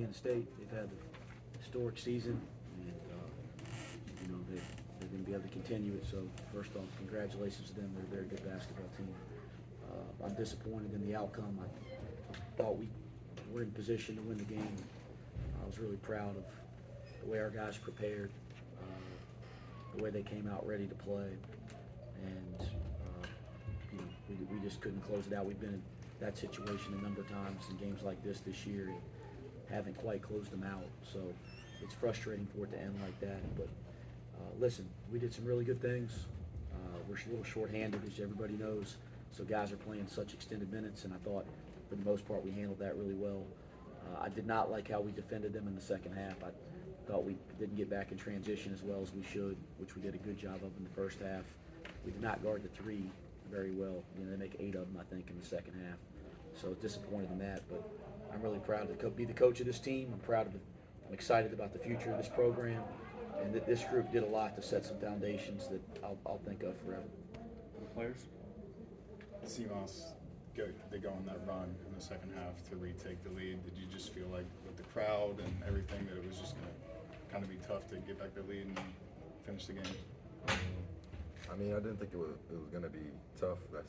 Indiana State. They've had a historic season, and they're going to be able to continue it. So first off, congratulations to them. They're a very good basketball team. I'm disappointed in the outcome. I thought we were in position to win the game. I was really proud of the way our guys prepared, the way they came out ready to play, and we just couldn't close it out. We've been in that situation a number of times in games like this year and haven't quite closed them out. So it's frustrating for it to end like that. But listen, we did some really good things. We're a little shorthanded, as everybody knows. So guys are playing such extended minutes, and I thought for the most part we handled that really well. I did not like how we defended them in the second half. I thought we didn't get back in transition as well as we should, which we did a good job of in the first half. We did not guard the three very well. They make 8 of them, I think, in the second half. So disappointed in that, but I'm really proud to be the coach of this team. I'm excited about the future of this program, and that this group did a lot to set some foundations that I'll think of forever. The players? Simas, they go on that run in the second half to retake the lead. Did you just feel like with the crowd and everything that it was just going to kind of be tough to get back the lead and finish the game? I mean, I didn't think it was going to be tough, but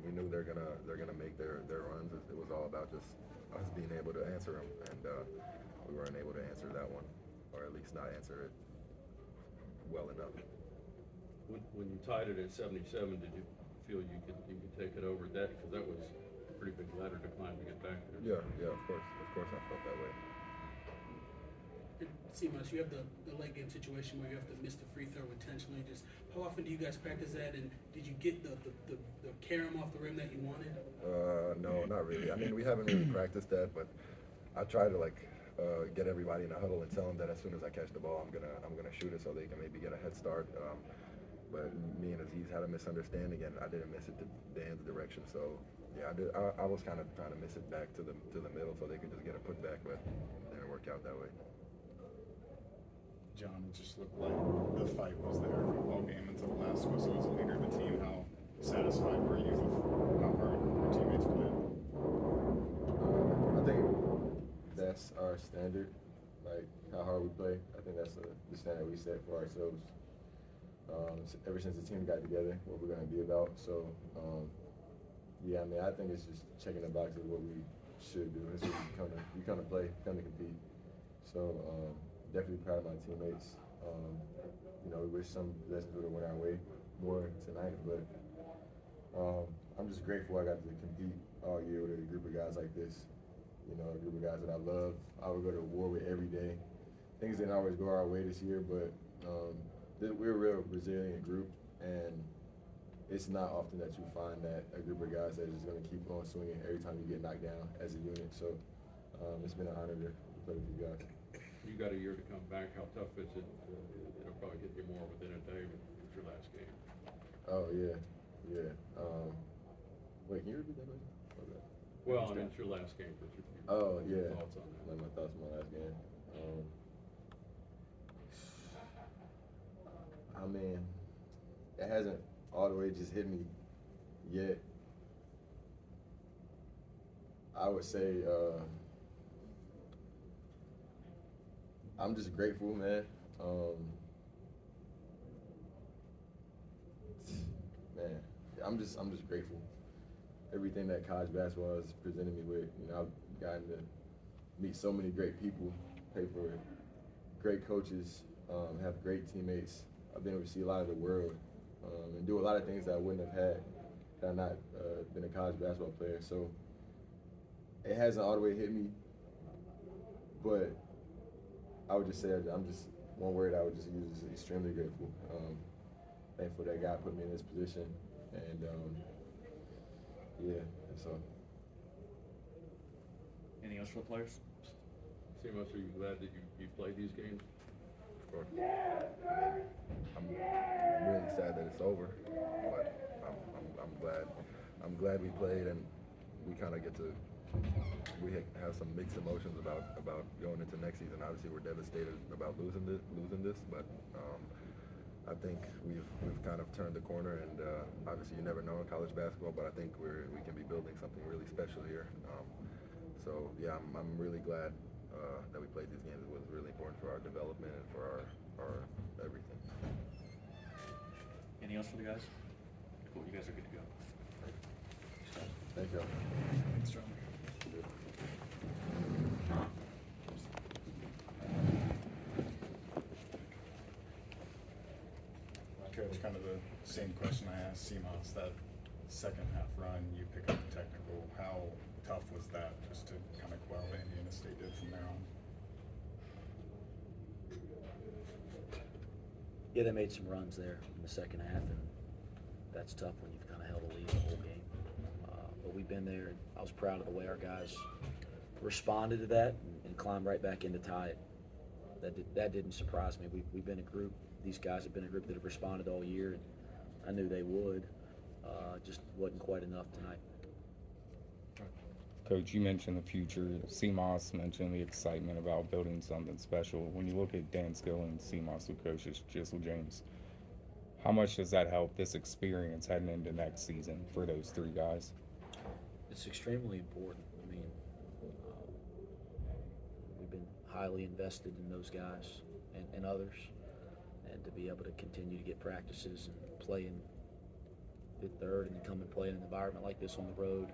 we knew they're gonna make their runs. It was all about just us being able to answer them, and we weren't able to answer that one, or at least not answer it well enough. When you tied it at 77, did you feel you could take it over that? Because that was a pretty big ladder to climb to get back there. Yeah, of course I felt that way. And Simas, you have the late game situation where you have to miss the free throw intentionally. Just how often do you guys practice that? And did you get the carom off the rim that you wanted? No, not really. I mean, we haven't really practiced that, but I try to get everybody in a huddle and tell them that as soon as I catch the ball, I'm gonna shoot it so they can maybe get a head start. But me and Aziz had a misunderstanding, and I didn't miss it to Dan's direction. So yeah, I was kind of trying to miss it back to the middle so they could just get a putback, but it didn't work out that way. John, it just looked like the fight was there all game until the last whistle. As a leader of the team, how satisfied were you with how hard your teammates played? I think that's our standard, like how hard we play. I think that's the standard we set for ourselves. Ever since the team got together, what we're going to be about. So, yeah, I mean, I think it's just checking the boxes of what we should do. It's what we come to play, come to compete. So, definitely proud of my teammates. We wish some possessions would have went our way more tonight, but I'm just grateful I got to compete all year with a group of guys like this. A group of guys that I love, I would go to war with every day. Things didn't always go our way this year, but we're a real resilient group, and it's not often that you find that a group of guys that is just going to keep on swinging every time you get knocked down as a unit. So it's been an honor to play with you guys. You got a year to come back. How tough is it? It'll probably get you more within a day, but it's your last game. Oh, yeah. Wait, can you repeat that question? Okay. Well, I mean, it's your last game, but your yeah. thoughts on that? Like my thoughts on my last game. I mean, it hasn't all the way just hit me yet. I would say I'm just grateful, man. I'm just grateful. Everything that college basketball has presented me with, I've gotten to meet so many great people, play for great coaches, have great teammates. I've been able to see a lot of the world and do a lot of things that I wouldn't have had had I not been a college basketball player. So it hasn't all the way hit me, but I would just say one word I would just use is extremely grateful. Thankful that God put me in this position, and so. Anything else for the players? Simas, are you glad that you played these games? Of course. I'm really sad that it's over, but I'm glad we played, and we kind of we have some mixed emotions about going into next season. Obviously, we're devastated about losing this, but I think we've kind of turned the corner, and obviously you never know in college basketball, but I think we can be building something really special here. So yeah, I'm really glad that we played these games. It was really important for our development and for our everything. Anything else for the guys? Cool, you guys are good to go. Thank you. Thanks, John. Coach, kind of the same question I asked Simas, that second half run, you pick up the technical, how tough was that just to kind of quell what Indiana State did from there on? Yeah, they made some runs there in the second half, and that's tough when you've kind of held a lead the whole game. But we've been there, and I was proud of the way our guys responded to that and climbed right back in to tie it. That didn't surprise me. We've been a group. These guys have been a group that have responded all year, and I knew they would. Just wasn't quite enough tonight. Coach, you mentioned the future. Simas mentioned the excitement about building something special. When you look at Dan Skill and Simas, Lukosius, Jizzle James, how much does that help this experience heading into next season for those three guys? It's extremely important. I mean, we've been highly invested in those guys and others, and to be able to continue to get practices and play in Fifth Third and then come and play in an environment like this on the road,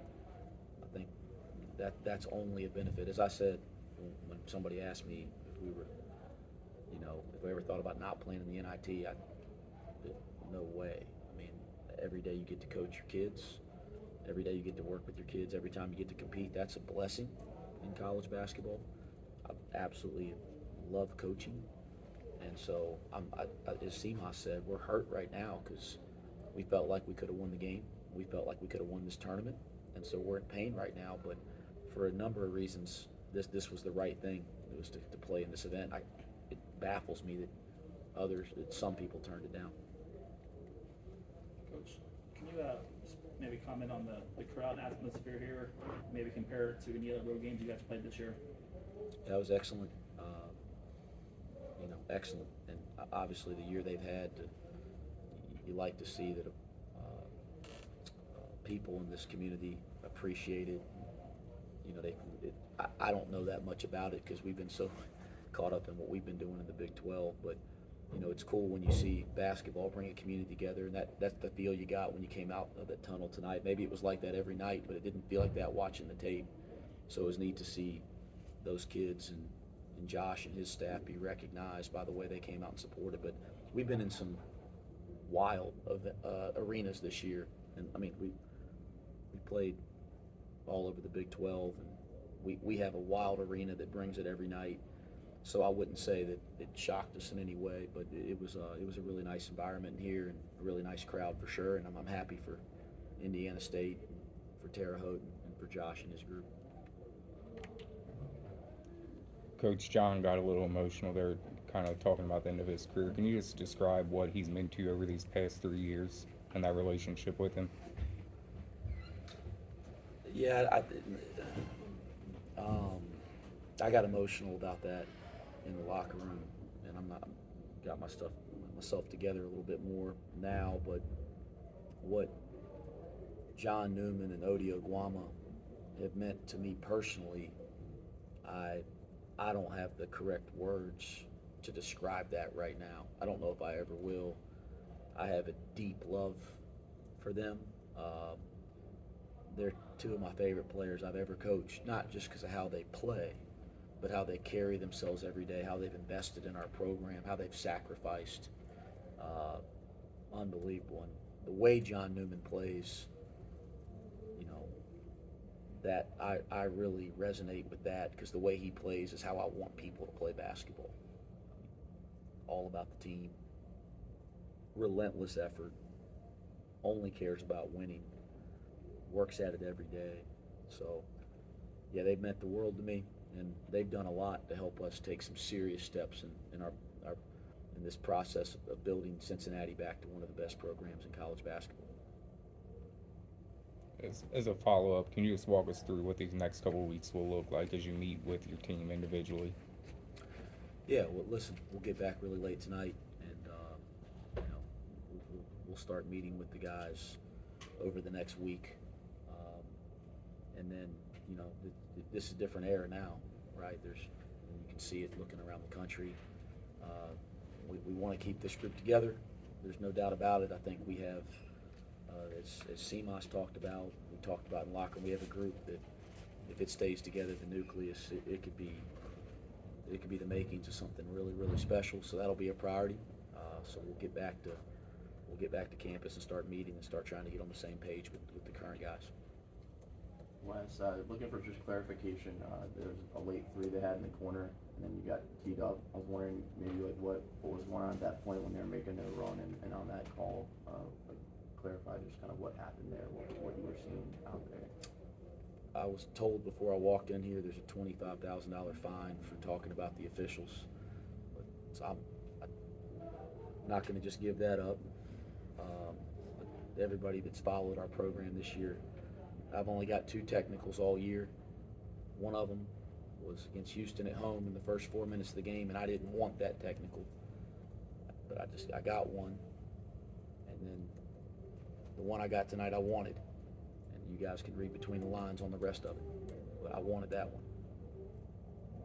I think that's only a benefit. As I said, when somebody asked me if we were, if we ever thought about not playing in the NIT, no way. I mean, every day you get to coach your kids, every day you get to work with your kids, every time you get to compete, that's a blessing in college basketball. I absolutely love coaching. And so, as Simas said, we're hurt right now because we felt like we could have won the game. We felt like we could have won this tournament. And so we're in pain right now. But for a number of reasons, this was the right thing. It was to play in this event. It baffles me that some people turned it down. Coach, can you just maybe comment on the crowd atmosphere here, maybe compare it to any other road games you guys played this year? That was excellent. Excellent. And obviously the year they've had, you like to see that people in this community appreciate it. I don't know that much about it because we've been so caught up in what we've been doing in the Big 12, but it's cool when you see basketball bring a community together, and that's the feel you got when you came out of that tunnel tonight. Maybe it was like that every night, but it didn't feel like that watching the tape. So it was neat to see those kids and Josh and his staff be recognized by the way they came out and supported. But we've been in some wild arenas this year, and I mean we played all over the Big 12, and we have a wild arena that brings it every night. So I wouldn't say that it shocked us in any way, but it was a really nice environment here and a really nice crowd for sure. And I'm happy for Indiana State, for Terre Haute, and for Josh and his group. Coach John got a little emotional there, kind of talking about the end of his career. Can you just describe what he's meant to you over these past 3 years and that relationship with him? Yeah, I got emotional about that in the locker room, and got myself together a little bit more now. But what John Newman and Odi Oguama have meant to me personally, I don't have the correct words to describe that right now. I don't know if I ever will. I have a deep love for them. They're two of my favorite players I've ever coached, not just because of how they play, but how they carry themselves every day, how they've invested in our program, how they've sacrificed. Unbelievable. And the way John Newman plays, that I really resonate with that, because the way he plays is how I want people to play basketball. All about the team, relentless effort, only cares about winning, works at it every day. So, yeah, they've meant the world to me, and they've done a lot to help us take some serious steps in this process of building Cincinnati back to one of the best programs in college basketball. As a follow-up, can you just walk us through what these next couple of weeks will look like as you meet with your team individually? Yeah, well, listen, we'll get back really late tonight, and we'll start meeting with the guys over the next week, and then this is a different era now, right? There's see it looking around the country. We want to keep this group together. There's no doubt about it. I think we have, as Simas talked about, we talked about in locker room, we have a group that, if it stays together, the nucleus, it could be the makings of something really, really special. So that'll be a priority. So we'll get back to campus and start meeting and start trying to get on the same page with the current guys. Wes, looking for just clarification, there's a late three they had in the corner, and then you got teed up. I was wondering maybe like what was going on at that point when they were making their run, and on that call, like clarify just kind of what happened there, what you were seeing out there. I was told before I walked in here there's a $25,000 fine for talking about the officials. So I'm not going to just give that up. Everybody that's followed our program this year, I've only got 2 technicals all year. One of them was against Houston at home in the first 4 minutes of the game, and I didn't want that technical, but I got one. And then the one I got tonight I wanted. And you guys can read between the lines on the rest of it, but I wanted that one.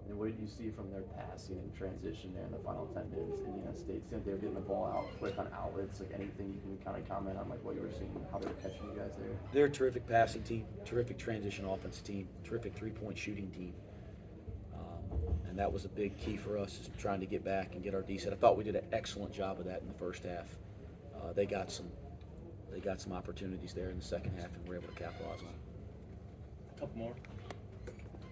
And what did you see from their passing and transition there in the final 10 minutes? Indiana State, since they were getting the ball out quick on outlets, like anything you can kind of comment on, like what you were seeing, how they were catching you guys there? They're a terrific passing team, terrific transition offense team, terrific three-point shooting team. And that was a big key for us, is trying to get back and get our D set. I thought we did an excellent job of that in the first half. They got some opportunities there in the second half, and we're able to capitalize on it. A couple more.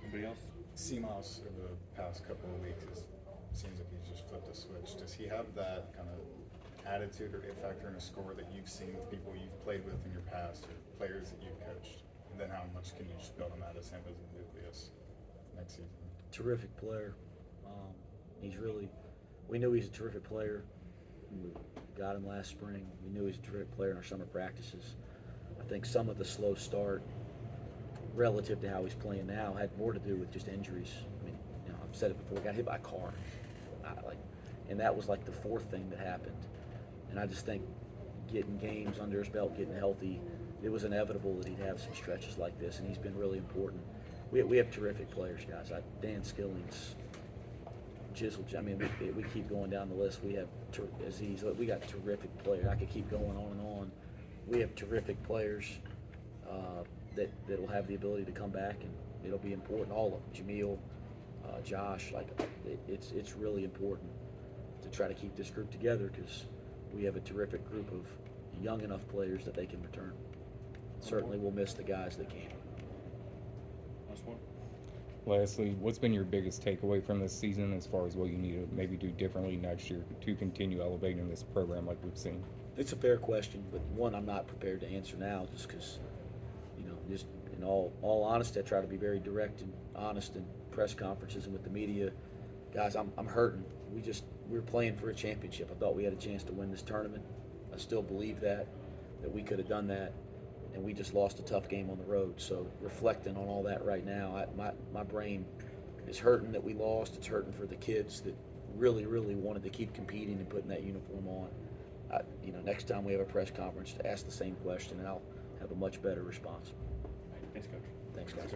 Anybody else? Simas over the past couple of weeks, seems like he's just flipped a switch. Does he have that kind of attitude or it factor in a score that you've seen with people you've played with in your past or players that you've coached? And then how much can you just build on that as him as a nucleus next season? Terrific player. We knew he's a terrific player. We got him last spring. We knew he's a terrific player in our summer practices. I think some of the slow start relative to how he's playing now had more to do with just injuries. I mean, I've said it before, he got hit by a car. And that was like the 4th thing that happened. And I just think getting games under his belt, getting healthy, it was inevitable that he'd have some stretches like this, and he's been really important. We have terrific players, guys. Dan Skilling's, Jizzle. I mean, we keep going down the list. We have Aziz. We got terrific players. I could keep going on and on. We have terrific players that will have the ability to come back, and it'll be important. All of them, Jameel, Josh. It's really important to try to keep this group together, because we have a terrific group of young enough players that they can return. Certainly, we'll miss the guys that came. Last one. Lastly, what's been your biggest takeaway from this season as far as what you need to maybe do differently next year to continue elevating this program like we've seen? It's a fair question, but one I'm not prepared to answer now, just because, just in all honesty, I try to be very direct and honest in press conferences and with the media. Guys, I'm hurting. We were playing for a championship. I thought we had a chance to win this tournament. I still believe that we could have done that, and we just lost a tough game on the road. So reflecting on all that right now, my brain is hurting that we lost. It's hurting for the kids that really, really wanted to keep competing and putting that uniform on. Next time we have a press conference, to ask the same question, and I'll have a much better response. Thanks, Coach. Thanks, guys.